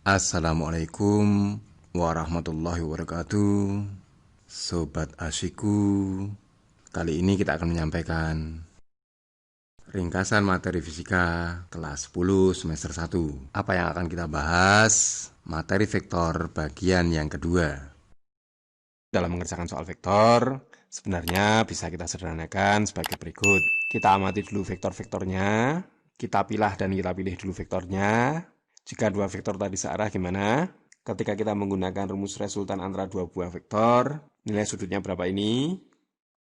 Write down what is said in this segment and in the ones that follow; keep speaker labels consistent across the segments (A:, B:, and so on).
A: Assalamualaikum warahmatullahi wabarakatuh. Sobat Asyiku, kali ini kita akan menyampaikan ringkasan materi fisika kelas 10 semester 1. Apa yang akan kita bahas? Materi vektor bagian yang kedua. Dalam mengerjakan soal vektor, sebenarnya bisa kita sederhanakan sebagai berikut. Kita amati dulu vektor-vektornya, kita pilih dan kita pilih dulu vektornya. Jika dua vektor tadi searah gimana? Ketika kita menggunakan rumus resultan antara dua buah vektor, nilai sudutnya berapa ini?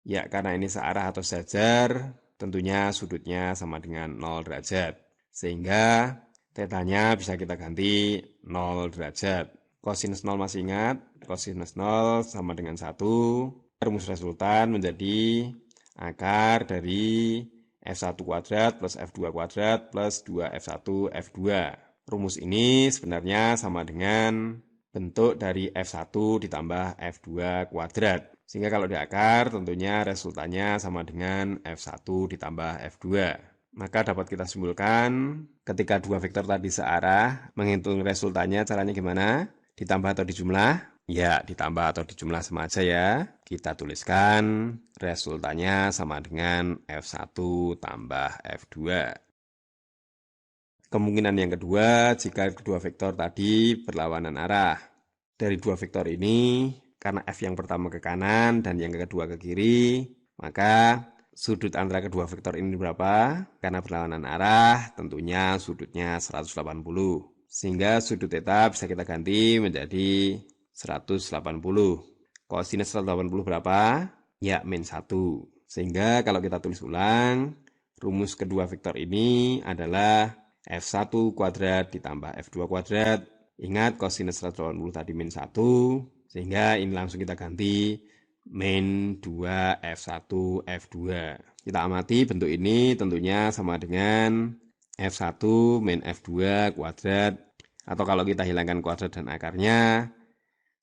A: Ya, karena ini searah atau sejajar, tentunya sudutnya sama dengan 0 derajat. Sehingga tetanya bisa kita ganti 0 derajat. Kosinus 0 masih ingat? Kosinus 0 sama dengan 1. Rumus resultan menjadi akar dari F1 kuadrat plus F2 kuadrat plus 2F1 F2. Rumus ini sebenarnya sama dengan bentuk dari F1 ditambah F2 kuadrat. Sehingga kalau di akar tentunya resultannya sama dengan F1 ditambah F2. Maka dapat kita simpulkan ketika dua vektor tadi searah, menghitung resultannya caranya gimana? Ditambah atau dijumlah? Ya, ditambah atau dijumlah sama aja ya. Kita tuliskan resultannya sama dengan F1 tambah F2. Kemungkinan yang kedua, jika kedua vektor tadi berlawanan arah. Dari dua vektor ini, karena F yang pertama ke kanan dan yang kedua ke kiri, maka sudut antara kedua vektor ini berapa? Karena berlawanan arah, tentunya sudutnya 180. Sehingga sudut theta bisa kita ganti menjadi 180. Kosinus 180 berapa? Ya, min 1. Sehingga kalau kita tulis ulang, rumus kedua vektor ini adalah F1 kuadrat ditambah F2 kuadrat. Ingat kosinus 180 tadi min 1, sehingga ini langsung kita ganti min 2 F1 F2. Kita amati bentuk ini tentunya sama dengan F1 min F2 kuadrat, atau kalau kita hilangkan kuadrat dan akarnya,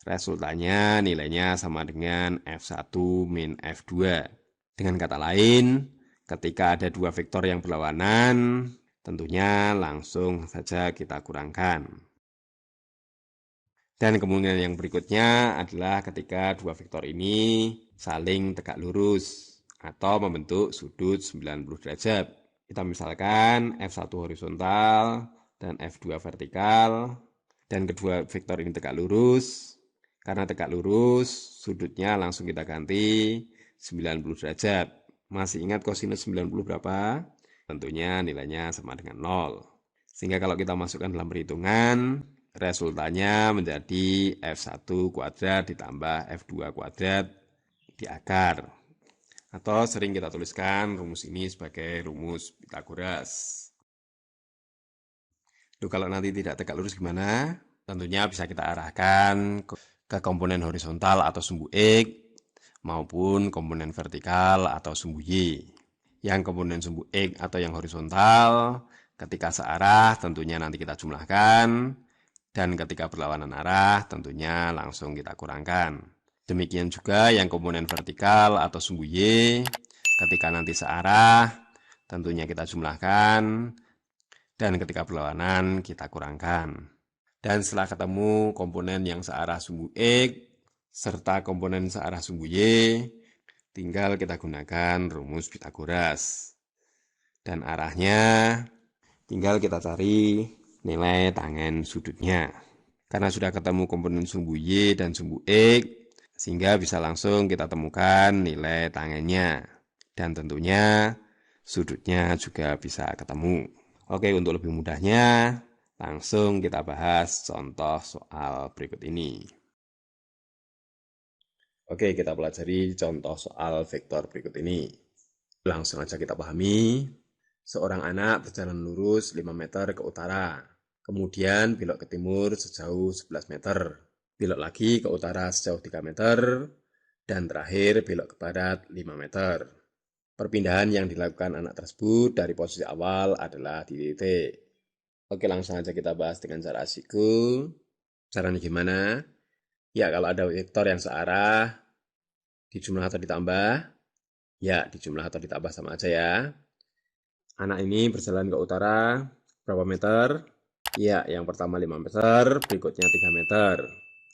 A: resultannya nilainya sama dengan F1 min F2. Dengan kata lain, ketika ada dua vektor yang berlawanan, tentunya langsung saja kita kurangkan. Dan kemungkinan yang berikutnya adalah ketika dua vektor ini saling tegak lurus atau membentuk sudut 90 derajat. Kita misalkan F1 horizontal dan F2 vertikal, dan kedua vektor ini tegak lurus. Karena tegak lurus, sudutnya langsung kita ganti 90 derajat. Masih ingat kosinus 90 berapa? Tentunya nilainya sama dengan 0. Sehingga kalau kita masukkan dalam perhitungan, resultannya menjadi F1 kuadrat ditambah F2 kuadrat di akar. Atau sering kita tuliskan rumus ini sebagai rumus Pythagoras. Kalau nanti tidak tegak lurus gimana? Tentunya bisa kita arahkan ke komponen horizontal atau sumbu X maupun komponen vertikal atau sumbu Y. Yang komponen sumbu X atau yang horizontal ketika searah tentunya nanti kita jumlahkan, dan ketika berlawanan arah tentunya langsung kita kurangkan. Demikian juga yang komponen vertikal atau sumbu Y ketika nanti searah tentunya kita jumlahkan, dan ketika berlawanan kita kurangkan. Dan setelah ketemu komponen yang searah sumbu X serta komponen searah sumbu Y, tinggal kita gunakan rumus Pythagoras. Dan arahnya tinggal kita cari nilai tangen sudutnya. Karena sudah ketemu komponen sumbu Y dan sumbu X, sehingga bisa langsung kita temukan nilai tangennya. Dan tentunya sudutnya juga bisa ketemu. Oke, untuk lebih mudahnya, langsung kita bahas contoh soal berikut ini. Oke, kita pelajari contoh soal vektor berikut ini. Langsung aja kita pahami. Seorang anak berjalan lurus 5 meter ke utara, kemudian belok ke timur sejauh 11 meter, belok lagi ke utara sejauh 3 meter, dan terakhir belok ke barat 5 meter. Perpindahan yang dilakukan anak tersebut dari posisi awal adalah di titik. Oke, langsung aja kita bahas dengan cara asiku. Caranya gimana? Ya, kalau ada vektor yang searah, dijumlah atau ditambah? Ya, dijumlah atau ditambah sama aja ya. Anak ini berjalan ke utara berapa meter?
B: Ya, yang pertama 5 meter, berikutnya 3 meter.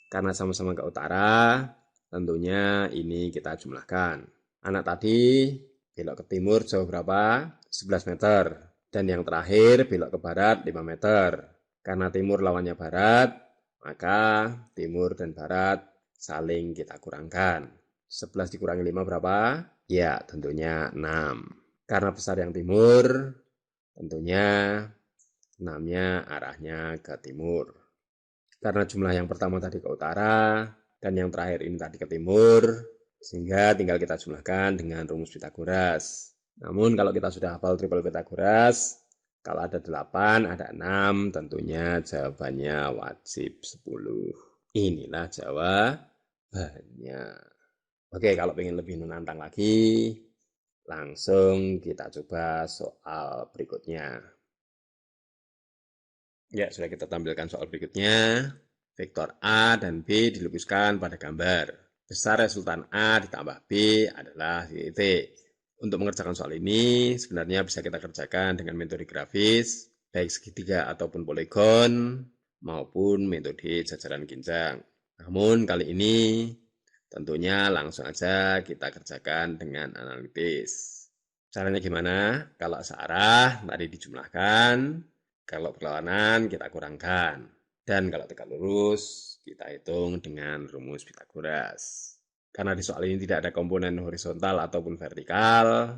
B: Karena sama-sama ke utara, tentunya ini kita jumlahkan. Anak tadi belok ke timur jauh berapa? 11 meter. Dan yang terakhir belok ke barat 5 meter. Karena timur lawannya barat, maka timur dan barat saling kita kurangkan. 11 dikurangi 5 berapa? Ya, tentunya 6. Karena besar yang timur, tentunya 6-nya arahnya ke timur. Karena jumlah yang pertama tadi ke utara, dan yang terakhir ini tadi ke timur, sehingga tinggal kita jumlahkan dengan rumus Pitagoras. Namun kalau kita sudah hafal triple Pitagoras, kalau ada 8, ada 6, tentunya jawabannya wajib 10. Inilah jawabannya. Oke, kalau ingin lebih menantang lagi, langsung kita coba soal berikutnya. Ya, sudah kita tampilkan soal berikutnya. Vektor A dan B dilukiskan pada gambar. Besar resultan A ditambah B adalah titik. Untuk mengerjakan soal ini, sebenarnya bisa kita kerjakan dengan metode grafis, baik segitiga ataupun poligon, maupun metode jajaran ginjang. Namun kali ini, tentunya langsung aja kita kerjakan dengan analitis. Caranya gimana? Kalau searah, tadi dijumlahkan, kalau berlawanan kita kurangkan. Dan kalau tegak lurus kita hitung dengan rumus Pitagoras. Karena di soal ini tidak ada komponen horizontal ataupun vertikal,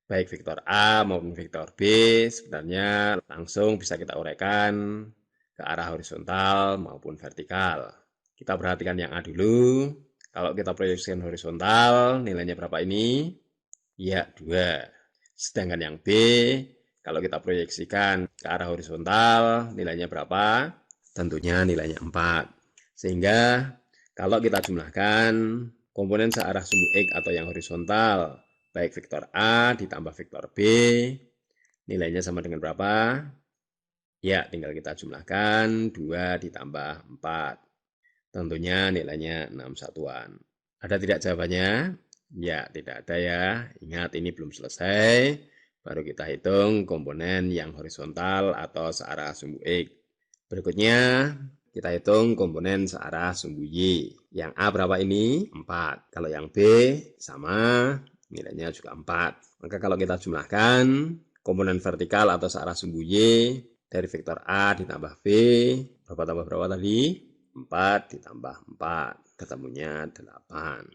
B: baik vektor A maupun vektor B sebenarnya langsung bisa kita uraikan ke arah horizontal maupun vertikal. Kita perhatikan yang A dulu. Kalau kita proyeksikan horizontal, nilainya berapa ini? Ya, 2. Sedangkan yang B, kalau kita proyeksikan ke arah horizontal, nilainya berapa? Tentunya nilainya 4. Sehingga kalau kita jumlahkan komponen searah sumbu X atau yang horizontal, baik vektor A ditambah vektor B, nilainya sama dengan berapa? Ya, tinggal kita jumlahkan 2 ditambah 4. Tentunya nilainya 6 satuan. Ada tidak jawabannya? Ya, tidak ada ya. Ingat ini belum selesai. Baru kita hitung komponen yang horizontal atau searah sumbu X. Berikutnya, kita hitung komponen searah sumbu Y. Yang A berapa ini? 4. Kalau yang B sama, nilainya juga 4. Maka kalau kita jumlahkan komponen vertikal atau searah sumbu Y dari vektor A ditambah B, berapa tambah berapa tadi? 4 ditambah 4, ketemunya 8.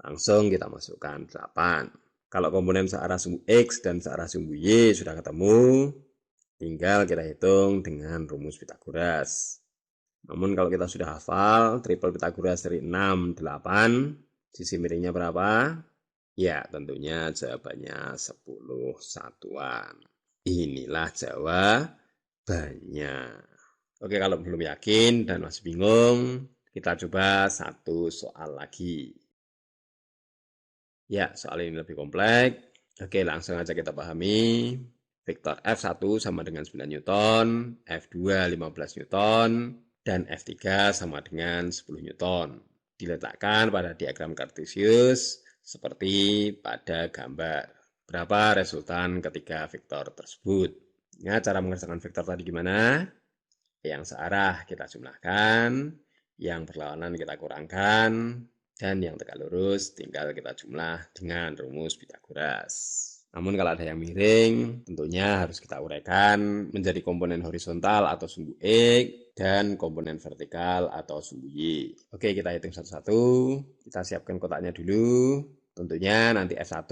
B: Langsung kita masukkan 8. Kalau komponen searah sumbu X dan searah sumbu Y sudah ketemu, tinggal kita hitung dengan rumus Pitagoras. Namun kalau kita sudah hafal triple Pitagoras dari 6, 8, sisi miringnya berapa? Ya, tentunya jawabannya 10 satuan. Inilah jawabannya. Oke, kalau belum yakin dan masih bingung, kita coba satu soal lagi. Ya, soal ini lebih kompleks. Oke, langsung aja kita pahami. Vektor F1 sama dengan 9 Newton, F2 15 Newton, dan F3 sama dengan 10 Newton. Diletakkan pada diagram kartesius seperti pada gambar. Berapa resultan ketiga vektor tersebut? Ya, cara mengerjakan vektor tadi gimana? Yang searah kita jumlahkan, yang berlawanan kita kurangkan, dan yang tegak lurus tinggal kita jumlah dengan rumus Pitagoras. Namun kalau ada yang miring, tentunya harus kita uraikan menjadi komponen horizontal atau sumbu X dan komponen vertikal atau sumbu Y. Oke, kita hitung satu-satu. Kita siapkan kotaknya dulu. Tentunya nanti F1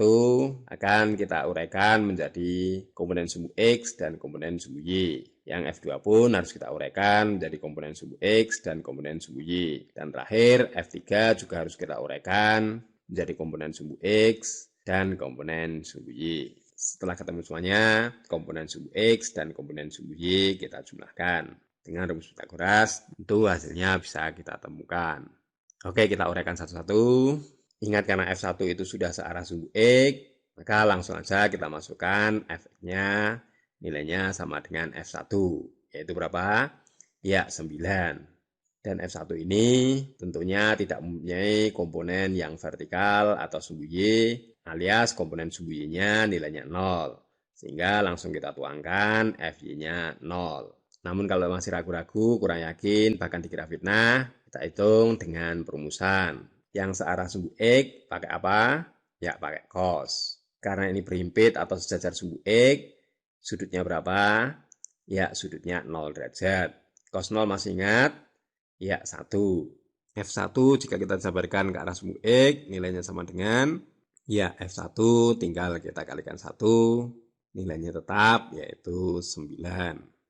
B: akan kita uraikan menjadi komponen sumbu X dan komponen sumbu Y. Yang F2 pun harus kita uraikan menjadi komponen sumbu X dan komponen sumbu Y. Dan terakhir F3 juga harus kita uraikan menjadi komponen sumbu X dan komponen sumbu Y. Setelah ketemu semuanya, komponen sumbu X dan komponen sumbu Y kita jumlahkan. Dengan rumus Pitagoras, tentu hasilnya bisa kita temukan. Oke, kita uraikan satu-satu. Ingat karena F1 itu sudah searah sumbu X, maka langsung aja kita masukkan F-nya, nilainya sama dengan F1, yaitu berapa? Ya, 9. Dan F1 ini tentunya tidak mempunyai komponen yang vertikal atau sumbu Y, alias komponen sumbu Y-nya nilainya 0. Sehingga langsung kita tuangkan Fy-nya 0. Namun kalau masih ragu-ragu, kurang yakin, bahkan dikira fitnah, kita hitung dengan perumusan. Yang searah sumbu X pakai apa? Ya pakai cos. Karena ini berhimpit atau sejajar sumbu X, sudutnya berapa? Ya sudutnya 0 derajat. Cos 0 masih ingat? Ya 1. F1 jika kita jabarkan ke arah sumbu X, nilainya sama dengan, ya F1 tinggal kita kalikan 1, nilainya tetap yaitu 9.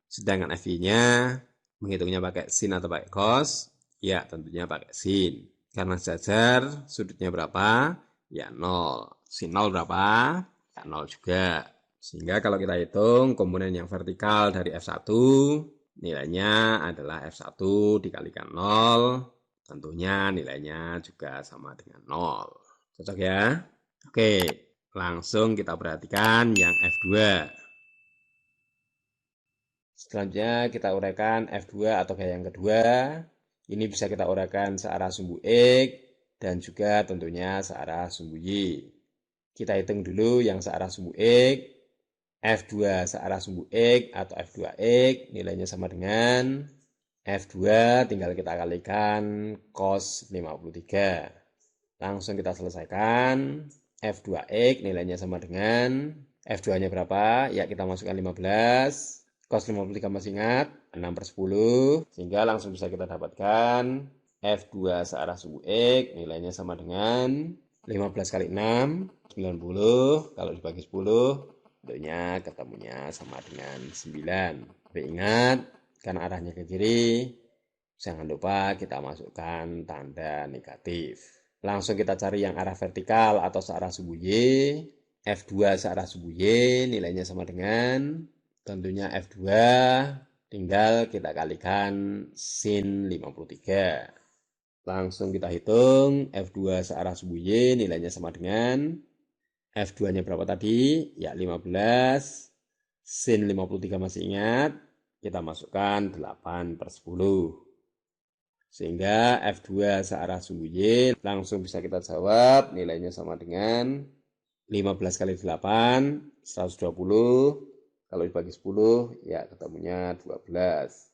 B: Sedangkan FI-nya menghitungnya pakai sin atau pakai cos, ya tentunya pakai sin. Karena sejajar, sudutnya berapa? Ya 0. Sin 0 berapa? Ya 0 juga. Sehingga kalau kita hitung komponen yang vertikal dari F1, nilainya adalah F1 dikalikan 0. Tentunya nilainya juga sama dengan 0. Cocok ya? Oke, langsung kita perhatikan yang F2. Selanjutnya kita uraikan F2 atau gaya yang kedua. Ini bisa kita uraikan searah sumbu X dan juga tentunya searah sumbu Y. Kita hitung dulu yang searah sumbu X. F2 searah sumbu X atau F2X nilainya sama dengan F2 tinggal kita kalikan cos 53. Langsung kita selesaikan. F2X nilainya sama dengan F2-nya berapa? Ya kita masukkan 15. Cos 53 masih ingat? 6/10. Sehingga langsung bisa kita dapatkan F2 searah sumbu X nilainya sama dengan 15 kali 6, 90. Kalau dibagi 10, tentunya ketemunya sama dengan 9. Tapi ingat, karena arahnya ke kiri, jangan lupa kita masukkan tanda negatif. Langsung kita cari yang arah vertikal atau searah sumbu Y. F2 searah sumbu Y nilainya sama dengan, tentunya F2 tinggal kita kalikan sin 53. Langsung kita hitung F2 searah sumbu Y nilainya sama dengan F2-nya berapa tadi? Ya 15. Sin 53 masih ingat? Kita masukkan 8/10. Sehingga F2 searah sumbu Y langsung bisa kita jawab nilainya sama dengan 15 kali 8, 120. Kalau dibagi 10, ya ketemunya 12.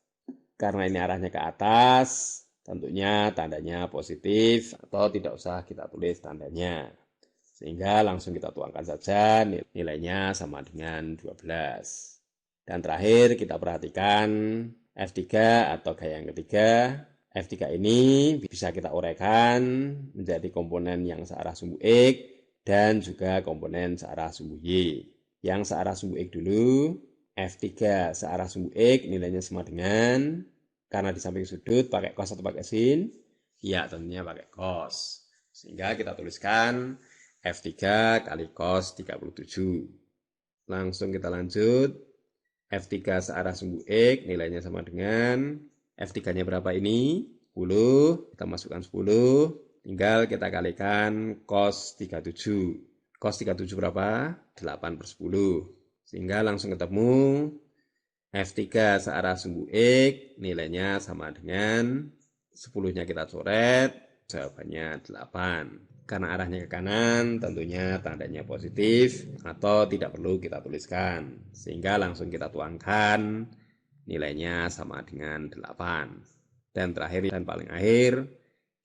B: Karena ini arahnya ke atas, tentunya tandanya positif atau tidak usah kita tulis tandanya. Sehingga langsung kita tuangkan saja nilainya sama dengan 12. Dan terakhir kita perhatikan F3 atau gaya yang ketiga. F3 ini bisa kita uraikan menjadi komponen yang searah sumbu X dan juga komponen searah sumbu Y. Yang searah sumbu X dulu, F3 searah sumbu X nilainya sama dengan, karena di samping sudut pakai cos atau pakai sin? Ya tentunya pakai cos. Sehingga kita tuliskan F3 kali cos 37. Langsung kita lanjut. F3 searah sumbu X nilainya sama dengan, F3-nya berapa ini? 10. Kita masukkan 10. Tinggal kita kalikan cos 37. Cos 37 berapa? 8/10. Sehingga langsung ketemu F3 searah sumbu X nilainya sama dengan 10-nya kita coret, jawabannya 8. Karena arahnya ke kanan, tentunya tandanya positif atau tidak perlu kita tuliskan. Sehingga langsung kita tuangkan nilainya sama dengan 8. Dan terakhir dan paling akhir,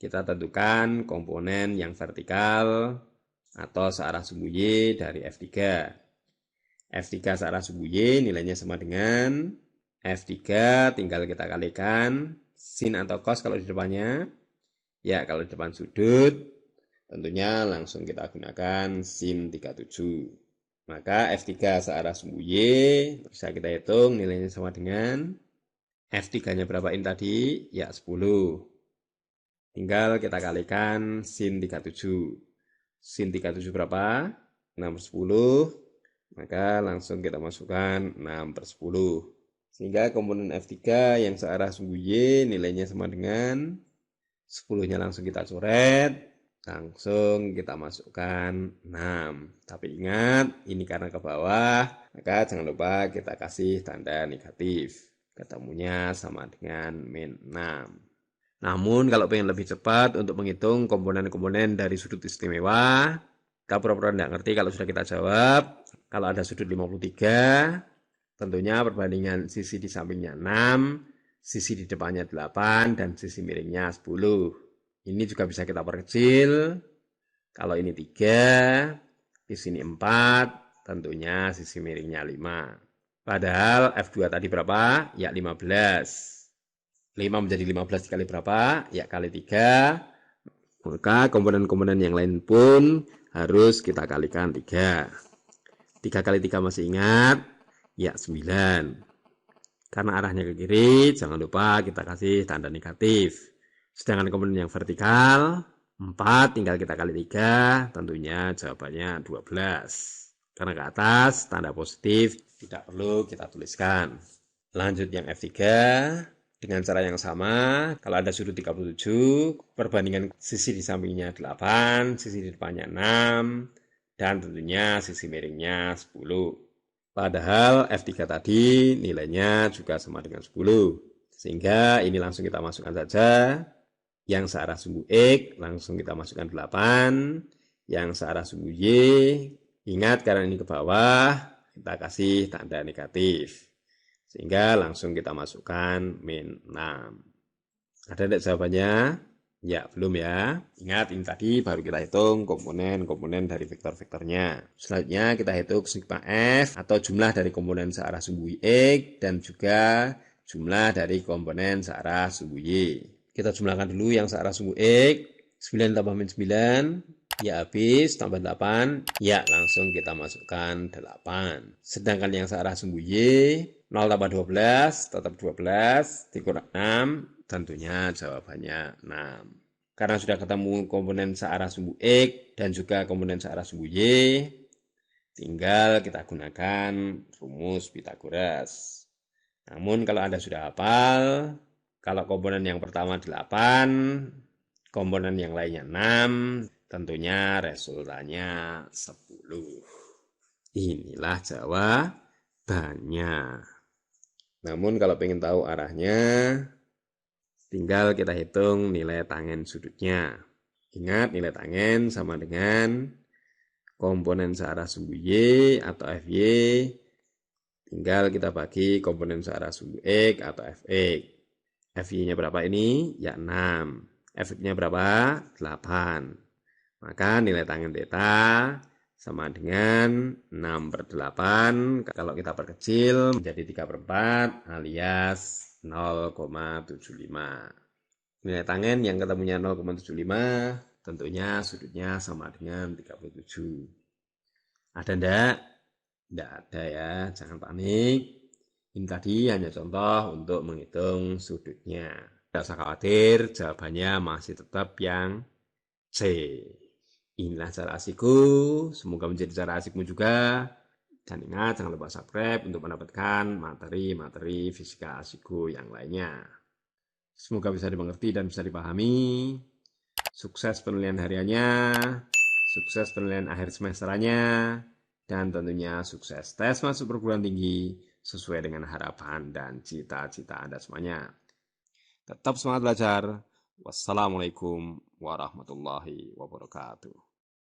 B: kita tentukan komponen yang vertikal atau searah sumbu Y dari F3. F3 searah sumbu Y nilainya sama dengan F3 tinggal kita kalikan sin atau cos kalau di depannya. Ya, kalau di depan sudut tentunya langsung kita gunakan sin 37. Maka F3 searah sumbu Y bisa kita hitung nilainya sama dengan F3-nya berapa ini tadi? Ya 10. Tinggal kita kalikan sin 37. Sin 37 berapa? 6/10. Maka langsung kita masukkan 6/10. Sehingga komponen F3 yang searah sumbu Y nilainya sama dengan 10-nya langsung kita coret. Langsung kita masukkan 6. Tapi ingat, ini karena ke bawah, maka jangan lupa kita kasih tanda negatif. Ketemunya sama dengan min 6. Namun kalau pengen lebih cepat untuk menghitung komponen-komponen dari sudut istimewa, kita pura-pura tidak ngerti kalau sudah kita jawab. Kalau ada sudut 53, Tentunya perbandingan sisi di sampingnya 6, sisi di depannya 8, dan sisi miringnya 10. Ini juga bisa kita perkecil. Kalau ini 3, di sini 4, tentunya sisi miringnya 5. Padahal F2 tadi berapa? Ya 15. 5 menjadi 15 dikali berapa? Ya kali 3. Maka komponen-komponen yang lain pun harus kita kalikan 3. 3 kali 3 masih ingat? Ya 9. Karena arahnya ke kiri, jangan lupa kita kasih tanda negatif. Sedangkan komponen yang vertikal, 4 tinggal kita kali 3, tentunya jawabannya 12. Karena ke atas, tanda positif tidak perlu kita tuliskan. Lanjut yang F3. Dengan cara yang sama, kalau ada sudut 37, perbandingan sisi di sampingnya 8, sisi di depannya 6, dan tentunya sisi miringnya 10. Padahal F3 tadi nilainya juga sama dengan 10. Sehingga ini langsung kita masukkan saja. Yang searah sumbu X langsung kita masukkan 8. Yang searah sumbu Y, ingat karena ini ke bawah, kita kasih tanda negatif. Sehingga langsung kita masukkan min 6. Ada tidak jawabannya? Ya, belum ya. Ingat, ini tadi baru kita hitung komponen-komponen dari vektor-vektornya. Selanjutnya kita hitung sigma F atau jumlah dari komponen searah sumbu X dan juga jumlah dari komponen searah sumbu Y. Kita jumlahkan dulu yang searah sumbu X. 9 tambah min 9. Ya habis, tambah 8, ya langsung kita masukkan 8. Sedangkan yang searah sumbu Y, 0 tambah 12, tetap 12, dikurang 6, tentunya jawabannya 6. Karena sudah ketemu komponen searah sumbu X dan juga komponen searah sumbu Y, tinggal kita gunakan rumus Pythagoras. Namun kalau Anda sudah hafal, kalau komponen yang pertama 8, komponen yang lainnya 6, tentunya resultannya 10. Inilah jawabannya. Namun kalau ingin tahu arahnya, tinggal kita hitung nilai tangen sudutnya. Ingat, nilai tangen sama dengan komponen searah sumbu Y atau FY. Tinggal kita bagi komponen searah sumbu X atau Fx. FY-nya berapa ini? Ya 6. Fx-nya berapa? 8. Maka nilai tangen theta sama dengan 6/8. Kalau kita perkecil menjadi 3/4 alias 0,75. Nilai tangen yang ketemunya 0,75 tentunya sudutnya sama dengan 37. Ada enggak? Enggak ada ya, jangan panik. Ini tadi hanya contoh untuk menghitung sudutnya. Tidak usah khawatir, jawabannya masih tetap yang C. Inilah cara asikku, semoga menjadi cara asikmu juga. Dan ingat, jangan lupa subscribe untuk mendapatkan materi-materi fisika asikku yang lainnya. Semoga bisa dimengerti dan bisa dipahami. Sukses penilaian hariannya, sukses penilaian akhir semesterannya, dan tentunya sukses tes masuk perguruan tinggi sesuai dengan harapan dan cita-cita Anda semuanya. Tetap semangat belajar. Wassalamualaikum warahmatullahi wabarakatuh.